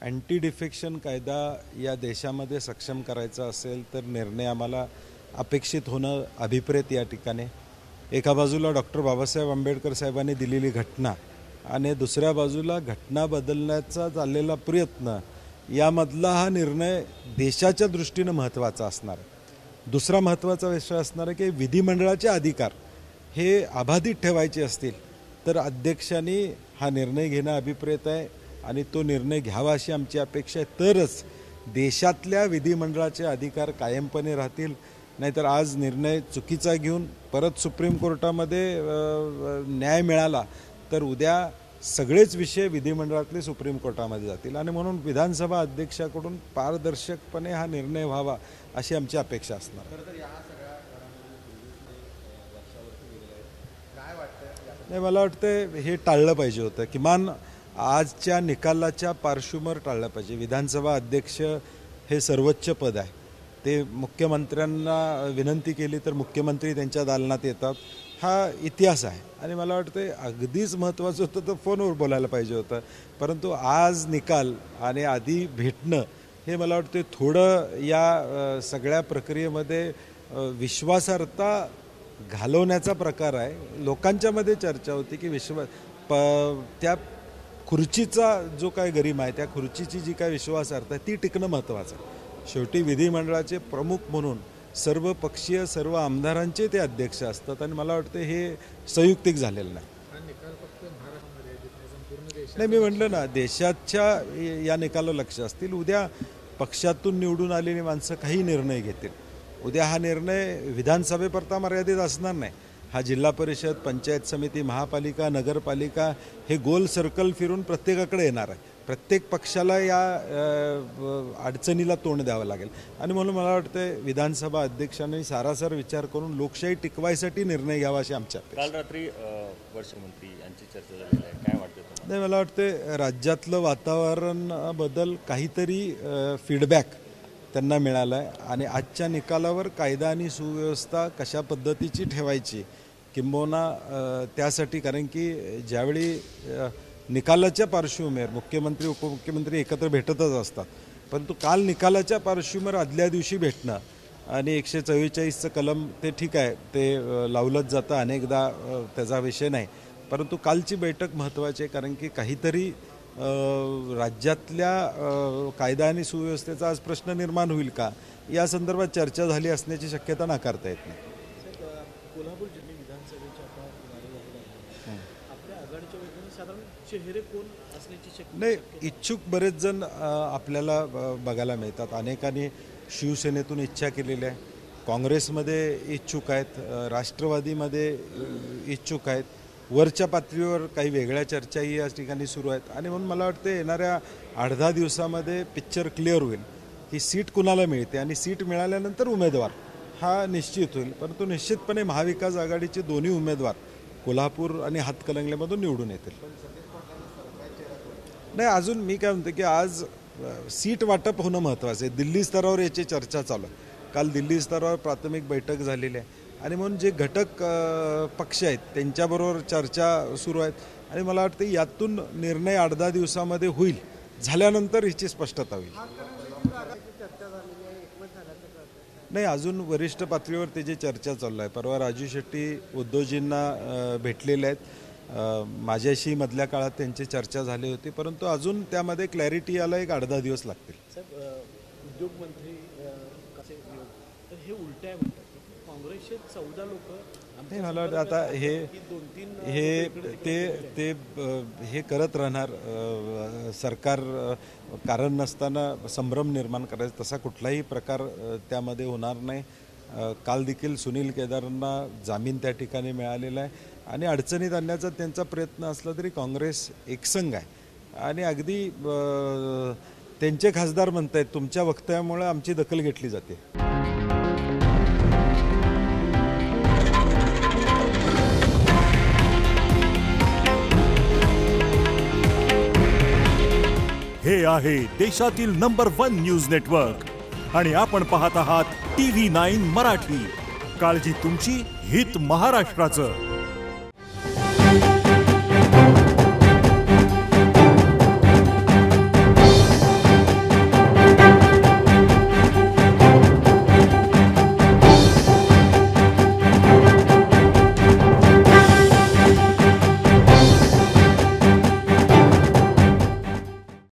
Anti defection कायदा या देशामध्ये सक्षम करायचा असेल तर निर्णय आम्हाला अपेक्षित होणं अभिप्रेत या ठिकाणी। एका बाजूला डॉक्टर बाबासाहेब आंबेडकर साहेबांनी दिलेली घटना आणि दुसऱ्या बाजूला घटना बदलण्याचा चाललेला प्रयत्न, यामधला हा निर्णय देशाच्या दृष्टीनं महत्त्वाचा असणार आहे। दुसरा महत्त्वाचा विषय असणार आहे की विधिमंडळाचे अधिकार हे अबाधित ठेवायचे असतील तर अध्यक्षांनी हा निर्णय घेणं अभिप्रेत आहे आणि तो निर्णय घ्यावा अशी आमची अपेक्षा आहे, तरच देशातल्या विधिमंडळाचे अधिकार कायमपणे राहतील। नाहीतर आज निर्णय चुकीचा घेऊन परत सुप्रीम कोर्टामध्ये न्याय मिळाला तर उद्या सगळेच विषय विधिमंडळातले सुप्रीम कोर्टामध्ये जातील आणि म्हणून विधानसभा अध्यक्षाकडून पारदर्शकपणे हा निर्णय व्हावा अशी आमची अपेक्षा असणार। नाही, मला वाटतं हे टाळलं पाहिजे होतं, किमान आजच्या निकालाच्या पार्श्वभूमीवर टाळलं पाहिजे। विधानसभा अध्यक्ष हे सर्वोच्च पद आहे, ते मुख्यमंत्र्यांना विनंती केली तर मुख्यमंत्री त्यांच्या दालनात येतात, हा इतिहास आहे। आणि मला वाटतं अगदीच महत्त्वाचं होतं तर फोनवर बोलायला पाहिजे होतं, परंतु आज निकाल आणि आधी भेटणं हे मला वाटतं थोडं या सगळ्या प्रक्रियेमध्ये विश्वासार्हता घालवण्याचा प्रकार आहे। लोकांच्यामध्ये चर्चा होती की त्या खुर्चीचा जो काय गरिमा आहे, त्या खुर्चीची जी काय विश्वासार्हता आहे ती टिकणं महत्त्वाचं आहे। शेवटी विधिमंडळाचे प्रमुख म्हणून सर्व पक्षीय सर्व आमदारांचे ते अध्यक्ष असतात आणि मला वाटतं हे संयुक्तिक झालेलं नाही। नाही, मी म्हटलं ना, देशाच्या या निकालावर लक्ष असतील। उद्या पक्षातून निवडून आलेली माणसं काही निर्णय घेतील, उद्या हा निर्णय विधानसभेपुरता मर्यादित असणार नाही, हा जिल्हा परिषद, पंचायत समिती, महापालिका, नगरपालिका हे गोल सर्कल फिरून प्रत्येकाकडे येणार आहे। प्रत्येक पक्षाला या अडचणीला तोंड द्यावं लागेल आणि म्हणून मला वाटतं विधानसभा अध्यक्षांनी सारासार विचार करून लोकशाही टिकवायसाठी निर्णय घ्यावा अशी आमच्या काल रात्री वर्षमंत्री यांची चर्चा झालेली आहे, काय वाटतं तुम्हाला? नाही, मला वाटतं राज्यातलं वातावरण बदल काहीतरी फीडबॅक त्यांना मिळाला आहे आणि आजच्या निकालावर कायदा आणि सुव्यवस्था कशा पद्धतीची ठेवायची किंबहुना त्यासाठी, कारण की ज्यावेळी निकालाच्या पार्श्वभूमीवर मुख्यमंत्री उपमुख्यमंत्री एकत्र भेटतच असतात, परंतु काल निकालाच्या पार्श्वभूमीवर आदल्या दिवशी भेटणं आणि 144चं कलम ते ठीक आहे, ते लावलंच जातं अनेकदा, त्याचा विषय नाही, परंतु कालची बैठक महत्त्वाची आहे कारण की काहीतरी राज्यातल्या कायदा आणि सुव्यवस्थेचा आज प्रश्न निर्माण होईल का या संदर्भात चर्चा झाली असण्याची शक्यता नाकारता येत नाही। कोल्हापूर जिल्हा विधानसभेच्या आपल्या आघाडीच्या वतीने साधारण चेहरे कोण असण्याची शक्यता? नाही, इच्छुक बरेच जण आपल्याला बघायला मिळतात। अनेकांनी शिवसेनेतून इच्छा केलेली आहे, काँग्रेसमध्ये इच्छुक आहेत, राष्ट्रवादीमध्ये इच्छुक आहेत, वरच्या पातळीवर काही वेगळ्या चर्चाही या ठिकाणी सुरू आहेत आणि म्हणून मला वाटतं येणाऱ्या 8-10 दिवसामध्ये पिक्चर क्लिअर होईल की सीट कुणाला मिळते आणि सीट मिळाल्यानंतर उमेदवार हा निश्चित होईल, परंतु निश्चितपणे महाविकास आघाडीचे दोन्ही उमेदवार कोल्हापूर आणि हातकणंगलेमधून निवडून येतील। नाही, अजून मी काय म्हणतो की आज सीट वाटप होणं महत्त्वाचं आहे। दिल्ली स्तरावर याची चर्चा चालू आहे, काल दिल्ली स्तरावर प्राथमिक बैठक झालेली आहे आणि म्हणून जे घटक पक्ष आहेत त्यांच्याबरोबर चर्चा सुरू आहेत आणि मला वाटतं यातून निर्णय 8-10 दिवसामध्ये होईल, झाल्यानंतर हिची स्पष्टता होईल। नाही, अजून वरिष्ठ पातळीवर त्याची चर्चा चालू आहे। परवा राजू शेट्टी उद्धवजींना भेटलेले आहेत, माझ्याशी मधल्या काळात त्यांची चर्चा झाली होती, परंतु अजून त्यामध्ये क्लॅरिटी यायला 8-10 दिवस लागतील। साहेब, उद्योगमंत्री हे उलट आहे म्हणतात, काँग्रेसचे 14 लोक नाही, मला वाटतं आता हे करत राहणार सरकार, कारण नसताना संभ्रम निर्माण करायचा तसा कुठलाही प्रकार त्यामध्ये होणार नाही। काल देखील सुनील केदारांना जामीन त्या ठिकाणी मिळालेला आहे आणि अडचणीत आणण्याचा त्यांचा प्रयत्न असला तरी काँग्रेस एकसंघ आहे आणि अगदी त्यांचे खासदार म्हणतायत तुमच्या वक्तव्यामुळे आमची दखल घेतली जाते। हे आहे देशातील नंबर 1 न्यूज नेटवर्क आणि आपण पाहत आहात TV9 मराठी। काळजी तुमची, हित महाराष्ट्राचं।